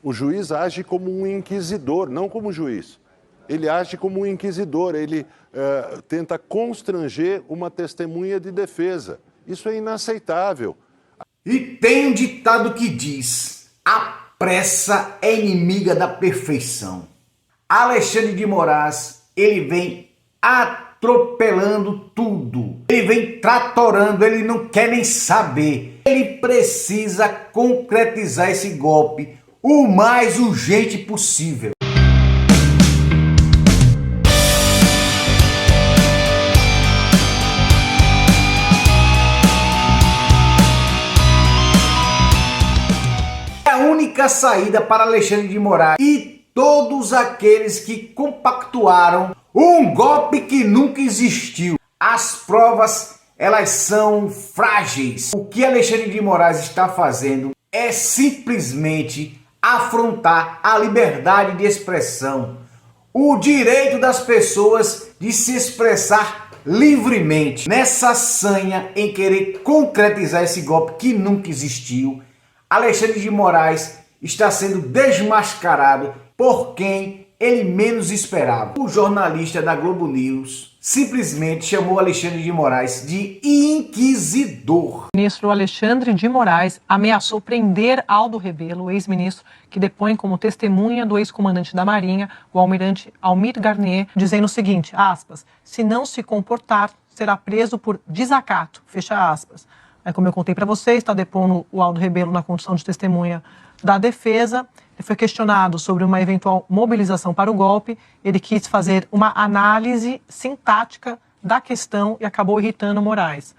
O juiz age como um inquisidor, não como juiz. Ele age como um inquisidor, ele tenta constranger uma testemunha de defesa. Isso é inaceitável. E tem um ditado que diz: a pressa é inimiga da perfeição. Alexandre de Moraes, ele vem atropelando tudo. Ele vem tratorando, ele não quer nem saber. Ele precisa concretizar esse golpe o mais urgente possível. A única saída para Alexandre de Moraes e todos aqueles que compactuaram um golpe que nunca existiu. As provas, elas são frágeis. O que Alexandre de Moraes está fazendo é simplesmente afrontar a liberdade de expressão, o direito das pessoas de se expressar livremente. Nessa sanha em querer concretizar esse golpe que nunca existiu, Alexandre de Moraes está sendo desmascarado por quem ele menos esperava. O jornalista da Globo News simplesmente chamou Alexandre de Moraes de inquisidor. O ministro Alexandre de Moraes ameaçou prender Aldo Rebelo, ex-ministro, que depõe como testemunha do ex-comandante da Marinha, o almirante Almir Garnier, dizendo o seguinte, aspas, se não se comportar, será preso por desacato, fecha aspas. Aí, como eu contei para vocês, está depondo o Aldo Rebelo na condição de testemunha da defesa. Ele foi questionado sobre uma eventual mobilização para o golpe. Ele quis fazer uma análise sintática da questão e acabou irritando Moraes.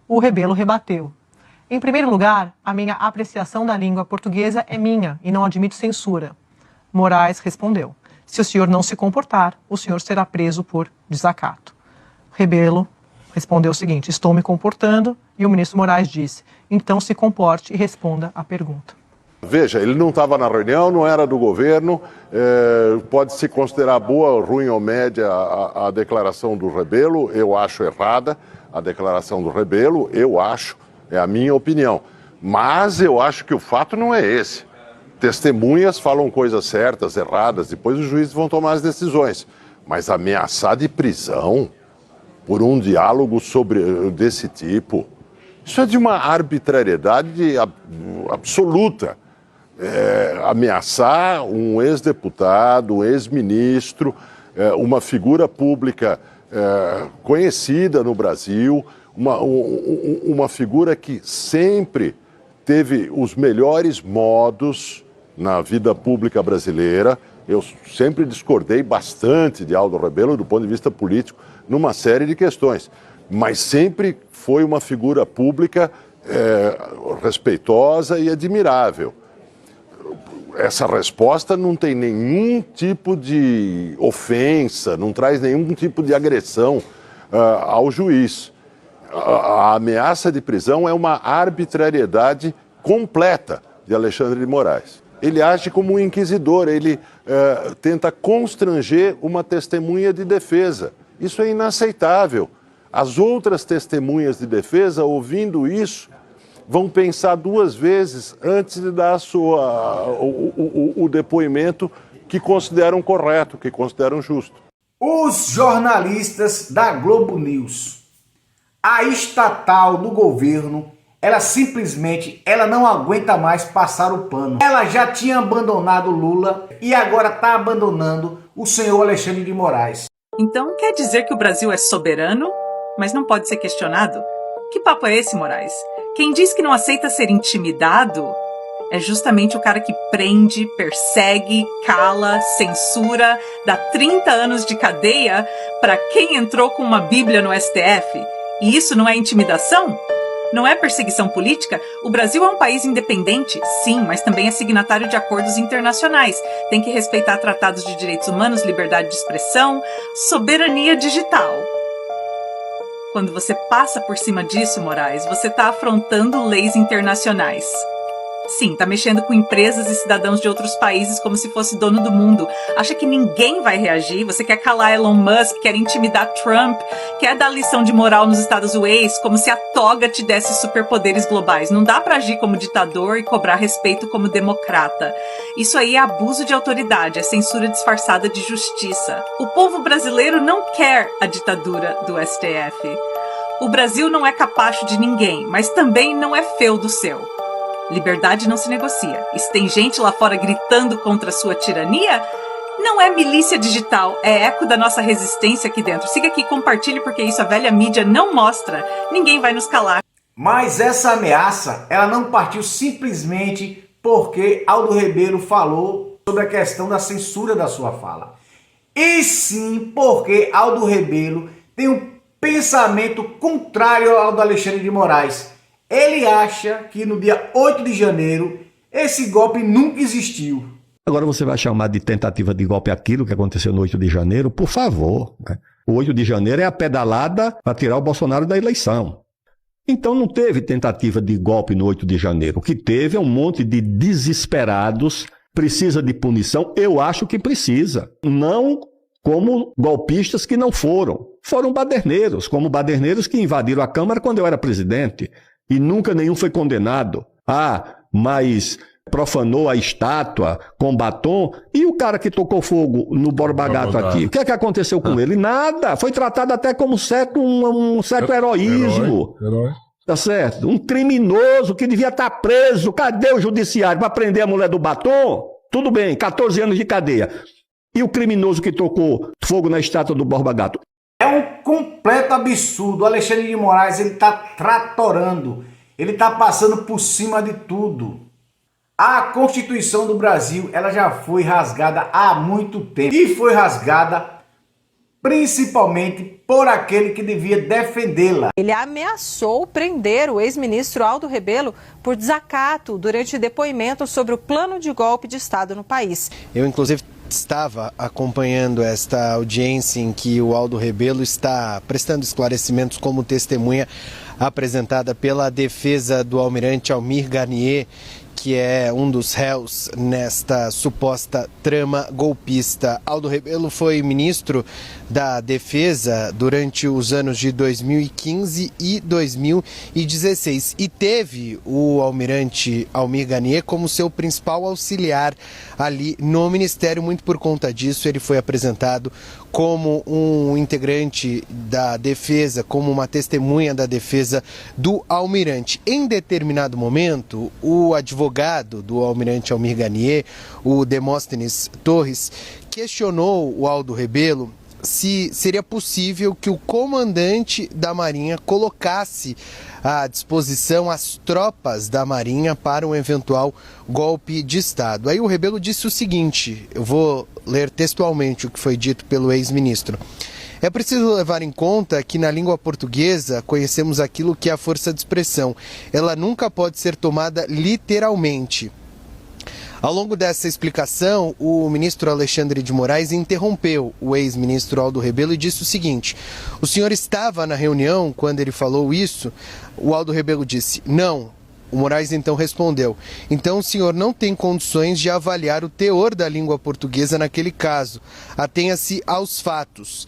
O Rebelo rebateu. Em primeiro lugar, a minha apreciação da língua portuguesa é minha e não admito censura. Moraes respondeu. Se o senhor não se comportar, o senhor será preso por desacato. Rebelo respondeu o seguinte, estou me comportando, e o ministro Moraes disse, então se comporte e responda à pergunta. Veja, ele não estava na reunião, não era do governo, pode-se considerar boa, ruim ou média a declaração do Rebelo, eu acho errada a declaração do Rebelo, eu acho, é a minha opinião, mas eu acho que o fato não é esse. Testemunhas falam coisas certas, erradas, depois os juízes vão tomar as decisões, mas ameaçar de prisão por um diálogo desse tipo, isso é de uma arbitrariedade absoluta. Ameaçar um ex-deputado, um ex-ministro, uma figura pública conhecida no Brasil, uma figura que sempre teve os melhores modos na vida pública brasileira. Eu sempre discordei bastante de Aldo Rebelo do ponto de vista político, numa série de questões, mas sempre foi uma figura pública respeitosa e admirável. Essa resposta não tem nenhum tipo de ofensa, não traz nenhum tipo de agressão ao juiz. A ameaça de prisão é uma arbitrariedade completa de Alexandre de Moraes. Ele age como um inquisidor, ele tenta constranger uma testemunha de defesa. Isso é inaceitável. As outras testemunhas de defesa, ouvindo isso, vão pensar duas vezes antes de dar o depoimento que consideram correto, que consideram justo. Os jornalistas da Globo News, a estatal do governo, ela simplesmente não aguenta mais passar o pano. Ela já tinha abandonado Lula e agora está abandonando o senhor Alexandre de Moraes. Então quer dizer que o Brasil é soberano, mas não pode ser questionado? Que papo é esse, Moraes? Quem diz que não aceita ser intimidado é justamente o cara que prende, persegue, cala, censura, dá 30 anos de cadeia para quem entrou com uma Bíblia no STF. E isso não é intimidação? Não é perseguição política? O Brasil é um país independente, sim, mas também é signatário de acordos internacionais. Tem que respeitar tratados de direitos humanos, liberdade de expressão, soberania digital. Quando você passa por cima disso, Moraes, você está afrontando leis internacionais. Sim, tá mexendo com empresas e cidadãos de outros países como se fosse dono do mundo. Acha que ninguém vai reagir? Você quer calar Elon Musk, quer intimidar Trump, quer dar lição de moral nos Estados Unidos, como se a toga te desse superpoderes globais. Não dá pra agir como ditador e cobrar respeito como democrata. Isso aí é abuso de autoridade, é censura disfarçada de justiça. O povo brasileiro não quer a ditadura do STF. O Brasil não é capacho de ninguém, mas também não é feudo seu. Liberdade não se negocia. E se tem gente lá fora gritando contra a sua tirania, não é milícia digital, é eco da nossa resistência aqui dentro. Siga aqui, compartilhe, porque isso a velha mídia não mostra. Ninguém vai nos calar. Mas essa ameaça, ela não partiu simplesmente porque Aldo Rebelo falou sobre a questão da censura da sua fala. E sim porque Aldo Rebelo tem um pensamento contrário ao do Alexandre de Moraes. Ele acha que no dia 8 de janeiro esse golpe nunca existiu. Agora você vai chamar de tentativa de golpe aquilo que aconteceu no 8 de janeiro? Por favor. Né? O 8 de janeiro é a pedalada para tirar o Bolsonaro da eleição. Então não teve tentativa de golpe no 8 de janeiro. O que teve é um monte de desesperados. Precisa de punição? Eu acho que precisa. Não como golpistas que não foram. Foram baderneiros, como baderneiros que invadiram a Câmara quando eu era presidente. E nunca nenhum foi condenado. Mas profanou a estátua com batom. E o cara que tocou fogo no Borba Gato aqui? O que é que aconteceu com ele? Nada. Foi tratado até como um certo heroísmo. Herói. Tá certo? Um criminoso que devia estar preso. Cadê o judiciário para prender a mulher do batom? Tudo bem, 14 anos de cadeia. E o criminoso que tocou fogo na estátua do Borba Gato? É um completo absurdo. O Alexandre de Moraes, ele está tratorando. Ele está passando por cima de tudo. A Constituição do Brasil, ela já foi rasgada há muito tempo. E foi rasgada principalmente por aquele que devia defendê-la. Ele ameaçou prender o ex-ministro Aldo Rebelo por desacato durante depoimento sobre o plano de golpe de Estado no país. Eu, inclusive, estava acompanhando esta audiência em que o Aldo Rebelo está prestando esclarecimentos como testemunha apresentada pela defesa do almirante Almir Garnier, que é um dos réus nesta suposta trama golpista. Aldo Rebelo foi ministro da Defesa durante os anos de 2015 e 2016 e teve o almirante Almir Garnier como seu principal auxiliar ali no Ministério. Muito por conta disso, ele foi apresentado como um integrante da defesa, como uma testemunha da defesa do almirante. Em determinado momento, o advogado do almirante Almir Garnier, o Demóstenes Torres, questionou o Aldo Rebelo se seria possível que o comandante da Marinha colocasse à disposição as tropas da Marinha para um eventual golpe de Estado. Aí o Rebelo disse o seguinte, eu vou ler textualmente o que foi dito pelo ex-ministro. É preciso levar em conta que na língua portuguesa conhecemos aquilo que é a força de expressão. Ela nunca pode ser tomada literalmente. Ao longo dessa explicação, o ministro Alexandre de Moraes interrompeu o ex-ministro Aldo Rebelo e disse o seguinte: o senhor estava na reunião quando ele falou isso? O Aldo Rebelo disse, não. O Moraes então respondeu, então o senhor não tem condições de avaliar o teor da língua portuguesa naquele caso. Atenha-se aos fatos.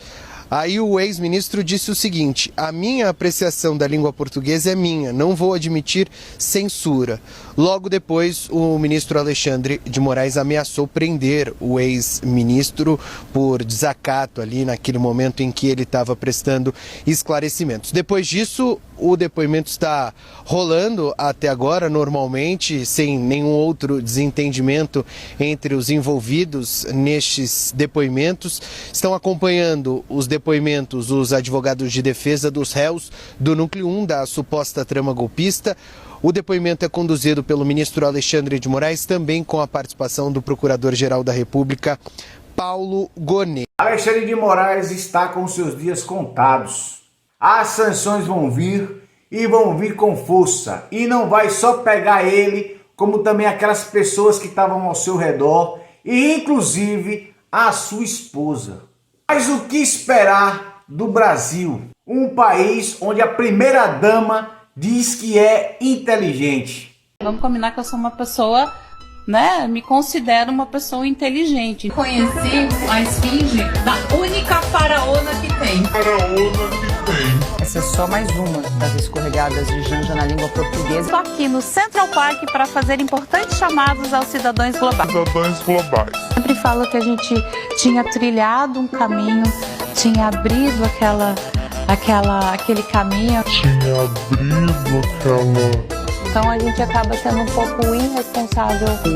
Aí o ex-ministro disse o seguinte, a minha apreciação da língua portuguesa é minha, não vou admitir censura. Logo depois, o ministro Alexandre de Moraes ameaçou prender o ex-ministro por desacato ali naquele momento em que ele estava prestando esclarecimentos. Depois disso, o depoimento está rolando até agora normalmente, sem nenhum outro desentendimento entre os envolvidos nestes depoimentos. Estão acompanhando os depoimentos os advogados de defesa dos réus do núcleo 1 da suposta trama golpista. O depoimento é conduzido pelo ministro Alexandre de Moraes, também com a participação do Procurador-Geral da República, Paulo Gonet. Alexandre de Moraes está com seus dias contados. As sanções vão vir e vão vir com força. E não vai só pegar ele, como também aquelas pessoas que estavam ao seu redor e inclusive a sua esposa. Mas o que esperar do Brasil? Um país onde a primeira-dama diz que é inteligente. Vamos combinar que eu sou uma pessoa, né? Me considero uma pessoa inteligente. Conheci a esfinge da única faraona que tem. Essa é só mais uma das escorregadas de Janja na língua portuguesa. Estou aqui no Central Park para fazer importantes chamados aos cidadãos globais. Sempre falo que a gente tinha trilhado um caminho, tinha abrido aquele caminho. Então a gente acaba sendo um pouco irresponsável com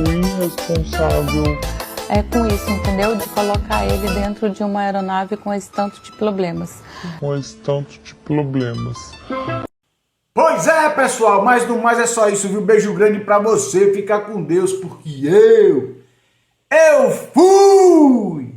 isso, entendeu? De colocar ele dentro de uma aeronave com esse tanto de problemas. Pois é, pessoal, mas no mais é só isso, viu? Beijo grande pra você, fica com Deus, porque eu fui!